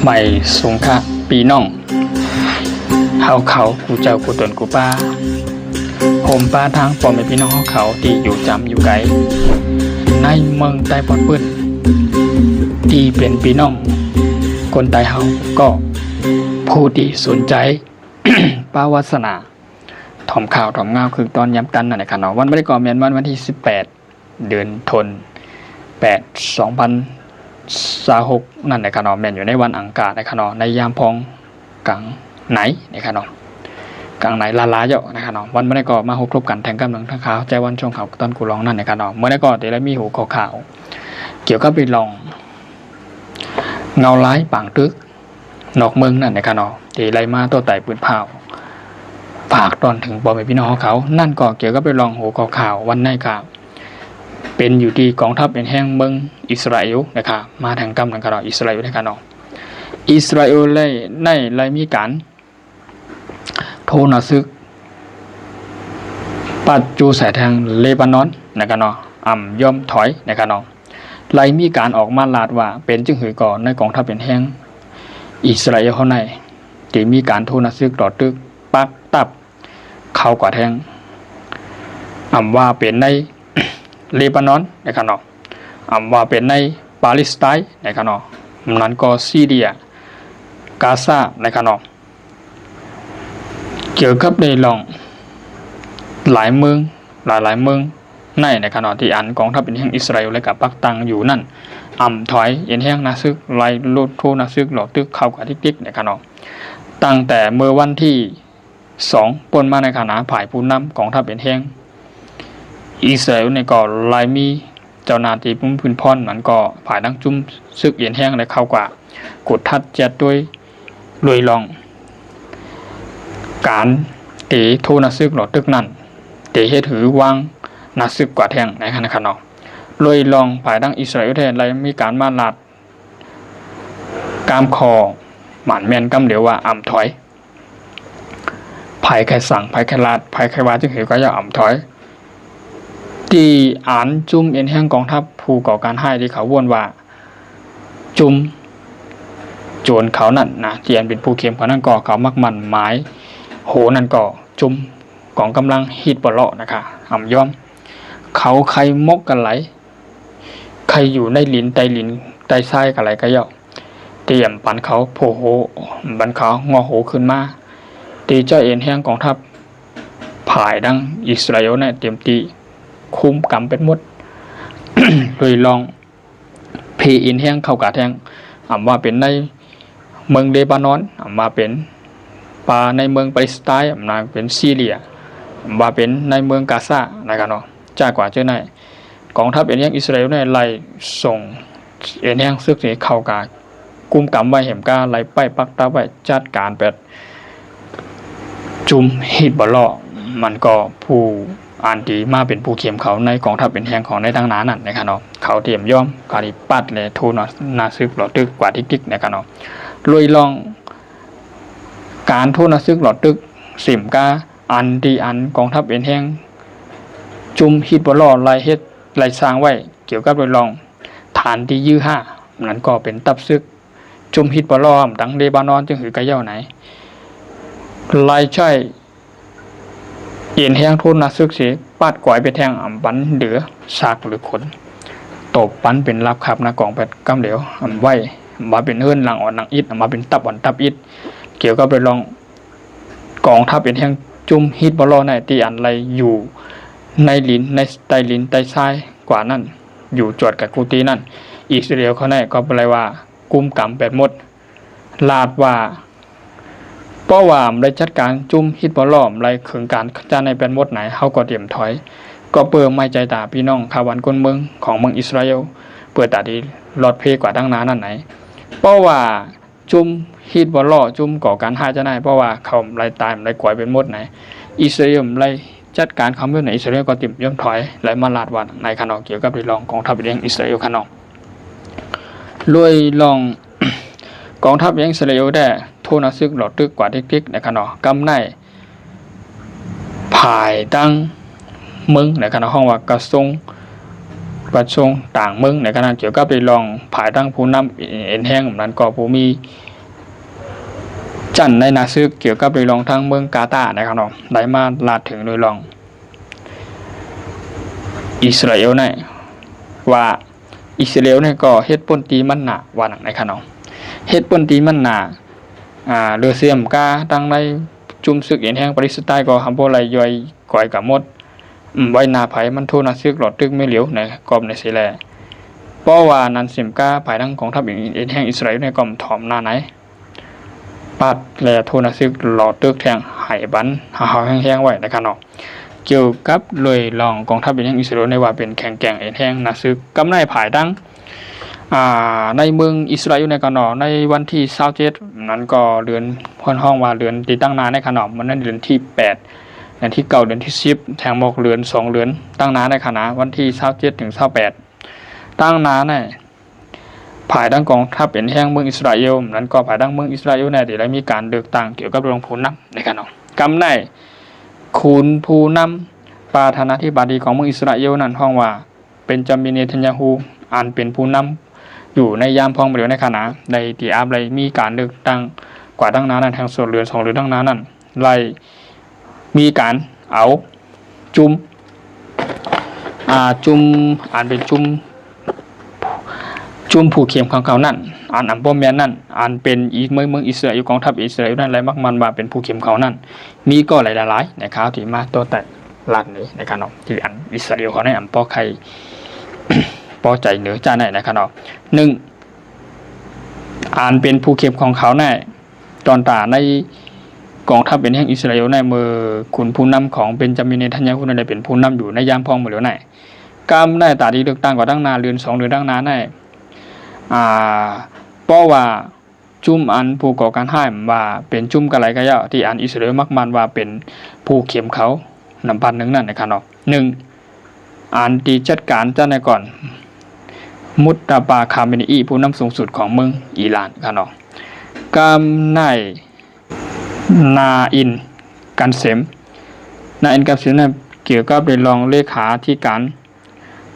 ใหม่สงค่ะปีน้องเฮาเขากูเจ้ากูตนกูป้าผมป้าทางปอมเป็นพี่น้องเฮาเขาที่อยู่จำอยู่ไกลในเมืองใต้ปอดปื้นที่เป็นพี่น้องคนใต้เฮาก็ผู้ที่สนใจ ป้าวาสนาถ่อมข่าวถ่อมเงาคือตอนย้ำกันนั่นแหละค่ะเนาะวันไม่ได้ก่อเมียนวันที่18เดือนธันวาคม2026นั่นแหละค่ะเนาะแม่นอยู่ในวันอังคารนะคะเนาะในยามพองกลางไหนนะคะเนาะกลางไหนลาเยอะนะคะเนาะวันไม่ได้ก่อมาครบกันแทงกำลังทั้งขาวใจวันช่วงข่าวตอนกูร้องนั่นนะคะเนาะเมื่อได้ก่อแต่ละมีหูข่าวเกี่ยวกับไปลองเงาร้ายปางตึกนอกเมืองนั่นนะคะเนาะที่ไรมาตัวไต่ปืนเผาฝากตอนถึงบอมพี่น้องเขานั่นก็เกี่ยวกับไปลองหูข่าววันในข่าวเป็นอยู่ที่กองทัพเป็นแห่งเมืองอิสราเอลนะครับมาทางกำลังกระดอิสราเอลนะครับเนาะอิสราเอลเลยมีการโทนาซึกปัจจุสายทางเลบานอนนะครับเนาะย่อมถอยนะครับเนาะเลยมีการออกมาลาดว่าเป็นจึงหือก่อนในกองทัพเป็นแห่งอิสราเอลเขาในที่มีการโทนาซึกต่อตึกปักตับเข้ากว่าแทงว่าเป็นในเลบานอนนะครับเนาะว่าเป็นในปาเลสไตน์นะครับเนาะนั้นก็ซีเรียกาซานะครับเนาะเกี่ยวกับในลองหลายเมืองหลายเมืองในนะครับเนาะที่อันกองทัพเป็นแห่งอิสราเอลและกับปักตังอยู่นั่นถอยเอ็นแห่งนาซึกไล่ลดโทนาซึกหลอกตึกเข้ากับทิกๆนะครับเนาะตั้งแต่เมื่อวันที่2ปนมาในขณะผ่ายผู้นำกองทัพเป็นแห่งอิสราเอลในก่อลายมีเจ้าหน้าที่พุ่มพื้นพรมันก็ผ่ายดังจุ่มซึกเอียนแห้งและเข้ากว่ากดทัดเจ็ดด้วยลอยลองการเตะโทนาซึกหลอดตึกนั่นเตะให้ถือวางนาซึกกว่าแทงในขณะขนอกลอยลองผ่ายดังอิสราเอลแทนไรมีการมาลาดกามคอหมันแมนกำเดียวว่าถอยภัยใครสั่งภัยใครลาดภัยใครว่าจึงเหวก็อย่าถอยที่อ่านจุ่มเอ็นแห่งกองทัพผู้ก่อการให้ที่เขาวนว่าจุ่มโจรเขานั่นนะเจียนเป็นผู้เข้มเขานั่นก่อเขามักมันหมายโหนั่นก่อจุ่มกองกำลังฮิตบเลาะนะคะย่อมเขาใครมกกันไหลใครอยู่ในลิ้นไตไส้กันไหลก็ย่อเตรียมปันเขาโผโหบันเขางอโหขึ้นมาตีเจ้าเอ็นแห่งกองทัพผายดังอิสราเอลเนี่ยเตรียมตีคุมกำเป็นมด เลยลองพีอินแห้งเข้ากาแทงว่าเป็นในเมืองเลบานอนว่าเป็นป่าในเมืองปาเลสไตน์เป็นซีเรียว่าเป็นในเมืองกาซานะครับเนาะจากกว่าเจ้าในกองทัพเอ็นแห้งอิสราเอลเนี่ยไล่ส่งเอ็นแห้งซึกนี้เข้ากากุมกำไว้เห็มกาไล่ไปปักตาไว้จัดการแบบจุมฮิตบอลล์มันก็ผู้อันดีมาเป็นผู้เข้มเขาในกองทัพเป็นแห่งของในทางนั้นนะครับเนาะเขาเตรียมย่อมการิปัดเลยทูนาซึกหลอดตึกกว่าทิกๆนะครับเนาะลุยลองการทูนาซึกหลอดตึกสิมกาอันดีอันกองทัพเป็นแห่งจุมฮิตบอลล์ไล่เฮ็ดไล่สร้างไว้เกี่ยวกับลุยลองฐานที่ยื้อห้านั้นก็เป็นตับซึกจุมฮิตบอลล์ดังเลบานอนจึงหือกระเย่าไหนไล่ใช่เอ็นแห้งทุนนาซึกสีปัดก่อยไปแทงปันเดือซากหรือขนตบปันเป็นรับขับนากองเป็ดกำเหลวไหวมาเป็นเฮือนหลังอ่อนหลังอิดมาเป็นตับอ่อนตับอิดเกี่ยวกับไปลองกองทัพเป็นแห้งจุ่มฮิตบอลล์ในตีอันไรอยู่ในลิ้นในไตลิ้นไตซ้ายกว่านั่นอยู่จอดกับกูตีนั่นอิสราเอลเขาแน่ก็เป็นไรว่ากุมกำเป็ดมดลาดว่าเพราะว่าได้จัดการจุ่มฮิตบอลล์ไรเขื่องการจะในเป็นมดไหนเขาก็เตรียมถอยก็เปิดไม่ใจตาพี่น้องข่าววันก้นเมืองของเมืองอิสราเอลเปิดตาดีหลอดเพกว่าตั้งนานนั่นไหนเพราะว่าจุ่มฮิตบอลล์จุ่มก่อการฆ่าจะได้เพราะว่าเขาไรตายไรก่อยเป็นมดไหนอิสราเอลไรจัดการเขาเมื่อไหนอิสราเอลก็เตรียมย่อมถอยไรมาลาดวันในขนมเกี่ยวกับเรื่องกองทัพเลี้ยงอิสราเอลขนมลุยลองกองทัพเลี้ยงอิสราเอลได้โทนาซึกหลอดตึกกว่าทิกๆนะครับเนาะกำไนผายตั้งเมืองในขณะห้องว่ากระทรวงต่างเมืองในขณะเกี่ยวกับไปลองผายตั้งผู้นำเอ็นแห้งนั้นก็ผู้มี จันในนาซึกเกี่ยวกับโดยรองทั้งเมืองกาตาร์นะครับเนาะได้มาลาดถึงโดยรองอิสราเอลเนี่ยว่าอิสราเอลเนี่ยก็เฮ็ดป่นตีมันหนาว่าหนังนะครับเนาะเฮ็ดป่นตีมันหนาเรือเสียมกาตั้งในจุ่มซึกเอ็นแห้งปาเลสไตน์ก็หำโบไหลย่อยก่อยกับมดไว้นาไผมันโทนาซึกหลอดตึกไม่เหลียวในกอบในเสแลเพราะว่านั้นเสียมกาภายทั้งของทัพเอ็นแห้งอิสราเอลในกอมถอมหน้าไหนปัดแลโทนาซึกหลอดตึกแทงไหบันหาแห้งๆไว้นะครับเนาะเกี่ยวกับเลยลองกองทัพเอ็นแห้งอิสราเอลในว่าเป็นแข่งแก่งเอ็นแห้งนาซึกกำไนภายทั้งในเมืองอิสราเอลในกันเนาะในวันที่27นั้นก็เดือนพ้นห้องว่าเดือนติดตั้งนานในขนมมันนั้นเดือนที่8เดือนที่9เดือนที่10แทงบอกเดือน2เดือนตั้งนานในขณะวันที่27ถึง28ตั้งนานในภายดังกองทัพเป็นแห่งเมืองอิสราเอลนั้นก็ภายดังเมืองอิสราเอลในได้มีการเลือกตั้งเกี่ยวกับเรื่องผู้นำในขนมกำในคุณผู้นำประธานาธิบดีของเมืองอิสราเอลนั้นห้องว่าเป็นจามินเนทันยาฮูอันเป็นผู้นำอยู่ในยามพองเดียวในขณะในที่อาบเลยมีการเลือกตั้งกว่าตั้งนานนั้นทางส่วนเรือน2เรือนตั้งนานนั้นไล่มีการเอาจุ่มอ่านเป็นจุ่มผู้เข็มของเขานั่นอ่านอัมโปแมนนั่นอ่านเป็นอีกเมืองอิสราเอลกองทัพอิสราเอลนั่นไรมักมันว่าเป็นผู้เข็มเขานั่นมีก็หลายๆนะครับที่มาตัวแต่ลัดนี้นะครับเนาะที่อันอิสราเอลเขาในอัมโปใครพอใจเหนือจ้าไหนนะครับเนาะอ่านเป็นผู้เข็มของเขาแน่ตอนตาในกองทัพเป็นแห่งอิสราเอลในมือขุนผู้นำของเป็นจามินเนทันยาฮูนั่นได้เป็นผู้นำอยู่ในยามพองเหลือไหนกำได้ตาดีเลือกตั้งกว่าตั้งนานเดือน2เดือนตั้งนานได้เพราะว่าจุ่มอันผู้ก่อการห้ามว่าเป็นจุ่มกระไรกระยะที่อันอิสราเอลมักมันว่าเป็นผู้เข็มเขานำพันหนึ่งนั่นนะครับเนาะ1อันตีจัดการเจ้าในก่อนมุตตาบาคาเมนีอีผู้นำสูงสุดของเมืองอิหร่านครับเนาะกำไนนาอินกันเซมนั้นเกี่ยวกับเป็นรองเลขาธิการ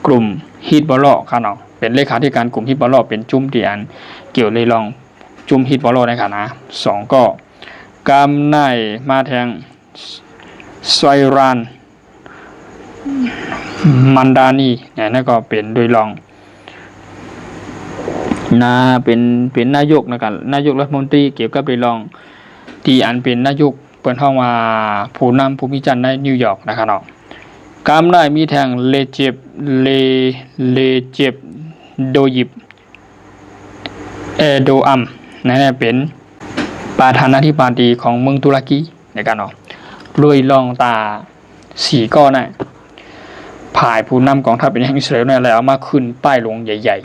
กลุ่มฮิตบอลล์ครับเนาะเป็นเลขาธิการกลุ่มฮิตบอลล์เป็นจุ่มที่อันเกี่ยวเลยรองจุ่มฮิตบอลล์ในขณะ2ก็กำไนมาแทงไซรานมันดานีเนี่ยนั่นก็เป็นโดยรองเป็นนายกนะครับนายกรัฐมนตรีเกี่ยวกับไปลองที่อันเป็นนายกเปิดห้องว่าผู้นำผู้พิจารณ์ในนิวยอร์กนะครับเนาะกำได้มีแทงเลเจบโดยิบโดอัมนั่นเป็นประธานาธิบดีของเมืองตุรกีนะครับเนาะรวยลองตา4ก้อนน่ะผายผู้นำกองทัพเป็นแห่งอิสราเอลเนี่ยแล้วเอามาขึ้นป้ายลงใหญ่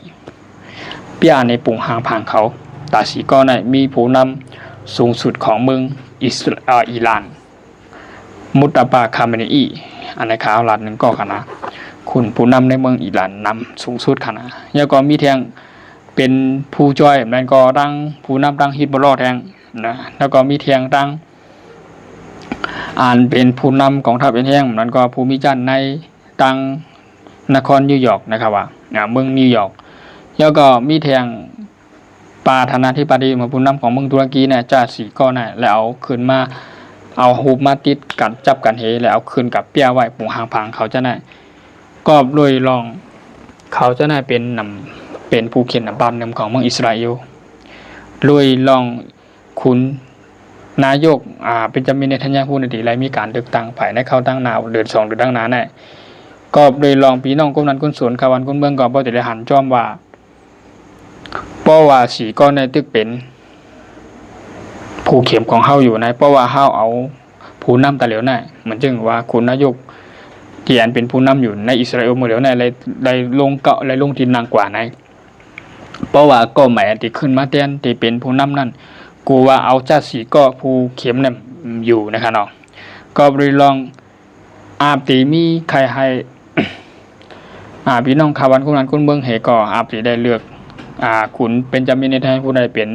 ๆปีในปุ่งหางผางเขาตาสีก้อนมีผู้นำสูงสุดของเมืองอิหร่านมุตตาบาคาเมนีอีอันในข่าวรัฐหนึ่งก็ขนาดคุณผู้นำในเมืองอิหร่านนำสูงสุดขนาดแล้วก็มีแทงเป็นผู้จ้อยนั่นก็ตั้งผู้นำตั้งฮิตบอลล์แทงนะแล้วก็มีแทงตั้งอ่านเป็นผู้นำของทัพเป็นแห่งนั่นก็ภูมิจันในตั้งนครนิวยอร์กนะครับว่าเมืองนิวยอร์กแล้วก็มีแทงประธานาธิบดีมาผู้นำของเมืองตุรกีเนี่ยจ่าสีก้อนน่ะแล้วเอาขึ้นมาเอาหูมาติดกันจับกันเฮแล้วเอาขึ้นกับเปียไว้ปุ่งหางพังเขาจะน่ะก็โดยลองเขาจะน่ะเป็นผู้เขียนอัลบั้มหนึ่งของเมืองอิสราเอลโดยลองคุณนายกเป็นจามินเนทันยาฮูในที่ไรมีการเลือกตั้งภายในเข้าตั้งนาวเดือน2เดือนตั้งนานน่ะก็โดยลองพี่น้องก้มนั้นก้นสวนขวันก้นเมืองก็บ่ได้หันจ้อมว่าเพราะว่าสีก้อนในตึกเป็นผู้เข็มของเฮาอยู่ในเพราะว่าเฮาเอาผู้นำตะเหลียวน่ะมันจึงว่าคุณนายกที่อันเป็นผู้นำอยู่ในอิสราเอลมื้อเหลียวน่ะได้ลงเกาะได้ลงทินนางกว่าในเพราะว่าก็หมายที่ขึ้นมาแทนที่เป็นผู้นำนั่นกูว่าเอาจัดสีก็ผู้เข็มน่ะอยู่นะครับเนาะก็บริลองอาบตีมีใครให้พี่น้องขวันคนนั้นคนเมืองเฮก็อาบตีได้เลือกขุนเป็นจามินเนทันยาฮูได้เป็น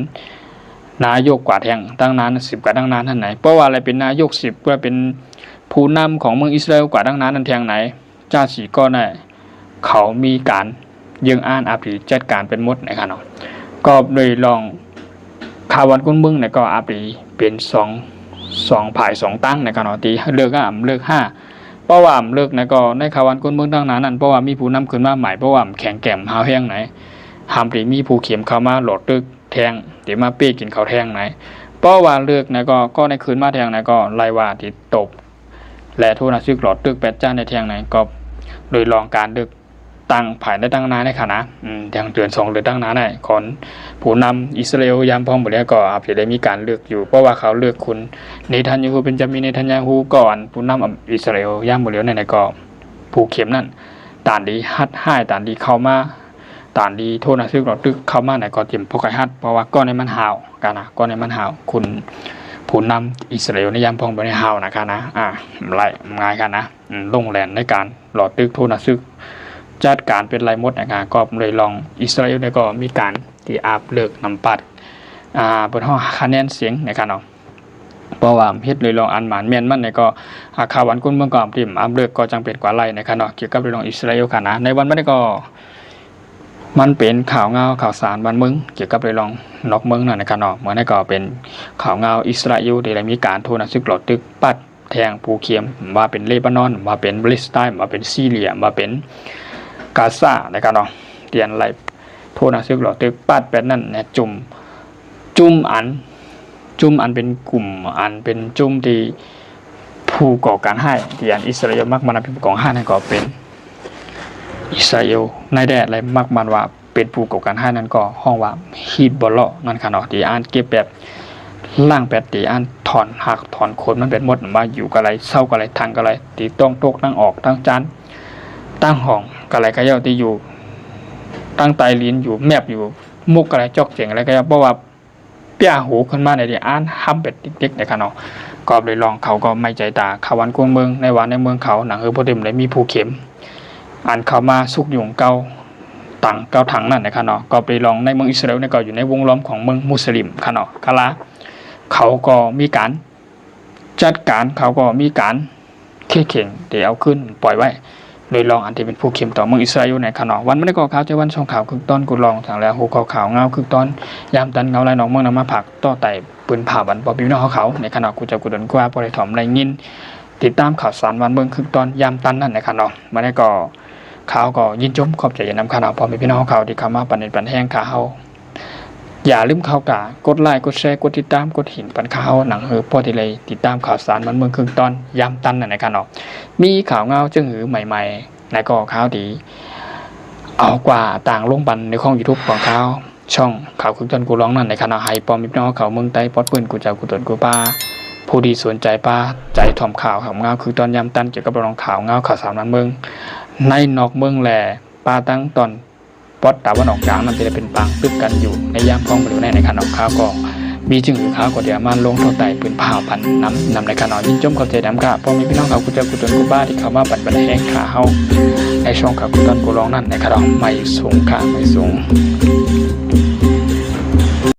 นายกกว่าแทงตั้งนาน10กว่าตั้งนานท่านไหนเพราะว่าอะไรเป็นนายก10เพื่อเป็นผู้นำของเมืองอิสราเอลกว่าตั้งนานนั้นแทงไหนจ้าสีก็ได้เขามีการยังอ่านอาบตีจัดการเป็นมดนะครับเนาะก็โดยลองข ข่าววันก้นมึงเนี่ยก็อาปีเป็นสองผ่าย2ตั้งในการตีเลือกเลือก5เพราะว่าเลือกเนี่ยก็ในข่าววันก้นมึงตั้งนั้นนั่นเพราะว่ามีผู้นำขึ้นมาใหม่เพราะว่าแข็งแกร่งหาแห้งไหนหามปีมีผู้เข็มเข้ามาโหลดตึกแทงเดี๋ยวมาเปี้ยกินเขาแทงไหนเพราะว่าเลือกเนี่ยก็ในคืนมาแทงเนี่ยก็ไล่ว่าที่ตบและโทษนะซึกหลอดตึก8จ้าในแทงไหนก็โดยลองการดึกตั้งผ่านได้ตั้งนานในขณะอย่างเดือน2เดือนตั้งนานได้ขอนผู้นำอิสราเอลยามพร้อมหมดแล้วก็อาจจะได้มีการเลือกอยู่เพราะว่าเขาเลือกคุณเนทันยาฮูเป็นจามีเนทันยาฮูก่อนผู้นำอิสราเอลยามหมดแล้วในก็ผู้เข็มนั่นตานดีฮัดให้ตานดีเข้ามาตานดีโทษนะซึกหลอดตึกเข้ามาในก็เตรียมพกไก่ฮัดเพราะว่าก้อนในมันหาวกันนะก้อนในมันหาวคุณผู้นำอิสราเอลในยามพร้อมบริหาวนะครับนะไล่ง่ายกันนะลงแรงในการหลอดตึกโทษนะซึกจัดการเป็นไรมดนะครับก็เลยลองอิสราเอลเนี่ยก็มีการที่อาบเลิกนำปัดบนห้องคะแนนเสียงนะครับเนาะเพราะว่าเฮ็ดเลยลองอันหมานเมียนมันเนี่ยก็ข่าววันก้นเมืองก็อับอาบเลิกก็จังเป็นกว่าไรนะครับเนาะเกี่ยวกับเรื่องอิสราเอลค่ะนะในวันนี้ก็มันเป็นข่าวเงาข่าวสารวันเมืองเกี่ยวกับเรื่องนอกเมืองนะครับเนาะเมื่อนี้ก็เป็นข่าวเงาอิสราเอลที่ได้มีการโทษซึกหลอดตึกปัดแทงภูเขียมมาเป็นเลบานอนมาเป็นปาเลสไตน์มาเป็นซีเรียมาเป็นกาซานะครับเนาะเตียนไรโทษนะซึกหลอตึกปัดเป็นนั่นเนี่ยจุ่มอันเป็นกลุ่มอันเป็นจุ่มที่ผู้ก่อการให้เตียนอิสราเอลมักมันเป็นผู้ก่อให้นั่นก็เป็นอิสราเอลในแดนอะไรมักมันว่าเป็นผู้ก่อการให้นั่นก็ห้องว่าฮีดบอลล์นั่นค่ะเนาะที่อ่านเก็บแบบล่างแปดตีอ่านถอนหักถอนโคนมันเป็นหมดมาอยู่กับอะไรเศร้ากับอะไรทางกับอะไรตีต้องตกตั้งออกตั้งจานตั้งห้องอะไรก็ย่อที่อยู่ตั้งไตลิ้นอยู่แมบอยู่มุกอะไรจอกเสียงอะไรก็ย่อเพราะว่าเปี้ยหูขึ้นมาในที่อ่านห้ำเป็ดติ๊กๆนะครับเนาะก็เลยลองเขาก็ไม่ใจตาข่าววันกวงเมืองในวันในเมืองเขาหนังพอเต็มเลยมีผู้เข็มอ่านเขามาสุกยุงเกาถังนั่นนะครับเนาะก็ไปลองในเมืองอิสราเอลเนี่ยก็อยู่ในวงล้อมของเมืองมุสลิมค่ะเนาะคาลาเขาก็มีการจัดการเขาก็มีการเข่งเดี๋ยวเอาขึ้นปล่อยไว้โดยลองอันที่เป็นผู้เข็มต่อเมืองอิสราเอลในขณะวันไม่ได้ก่อข่าวจะวันช่องข่าวคือต้นกูลองทางแล้วหูขาวเงาคือต้นยามตันเงาลายหนองเมืองนำมาผักต่อไต่ปืนผ่าบันปอบิวน้องเขาในขณะกูจะกูดนกว่าปล่อยถอมไรยินติดตามข่าวสารวันเมืองคือต้นยามตันนั่นในขณะไม่ได้ก่อข่าวก็ยินจมขอบใจนำขณะพอมีพี่น้องเขาที่เข้ามาปั่นแห้งข่าวอย่าลืมเข้ากากดไลค์กดแชร์กดติดตามกดหินปันข่าวหนังพอที่เลยติดตามข่าวสารวันเมืองคือต้นยามตันนั่นในขณะมีข่าวเงาจึงหือใหม่ๆในก็ข่าวดีเอากว่าต่างลงบันในข้อง YouTube ของเขาช่องข่าวคึกต้นกูร้องนั่นในขณะไฮปอมมิน้องเขาเมืองใต้ปอดปืนกูเจ้ากูตนกูป้าผู้ดีสนใจป้าใจถ่อมข่าวข่าวเงาคือตอนยามตันเกี่ยวกับรองข่าวเงาข่าวสารวันเมืองในนอกเมืองแหล่ป้าตั้งตอนปอดตาวันออกกลางนั่นจะเป็นปางตึกกันอยู่ในยามคลองบริเวณในขณะข่าวก็มีจึงอยู่ข้าวก็เดี๋ยวมันลงเท่าไต่ปืนผ่าพันนำในขณะยิ่งจมเขาใจดำกะพอมีพี่น้องเขากูเจอกูตนกูบ้าที่เขามาปั่นบันแห้งขาเฮาในช่องข่าวกูต้นกูร้องนั่นในขณะไม่สูงค่ะไม่สูง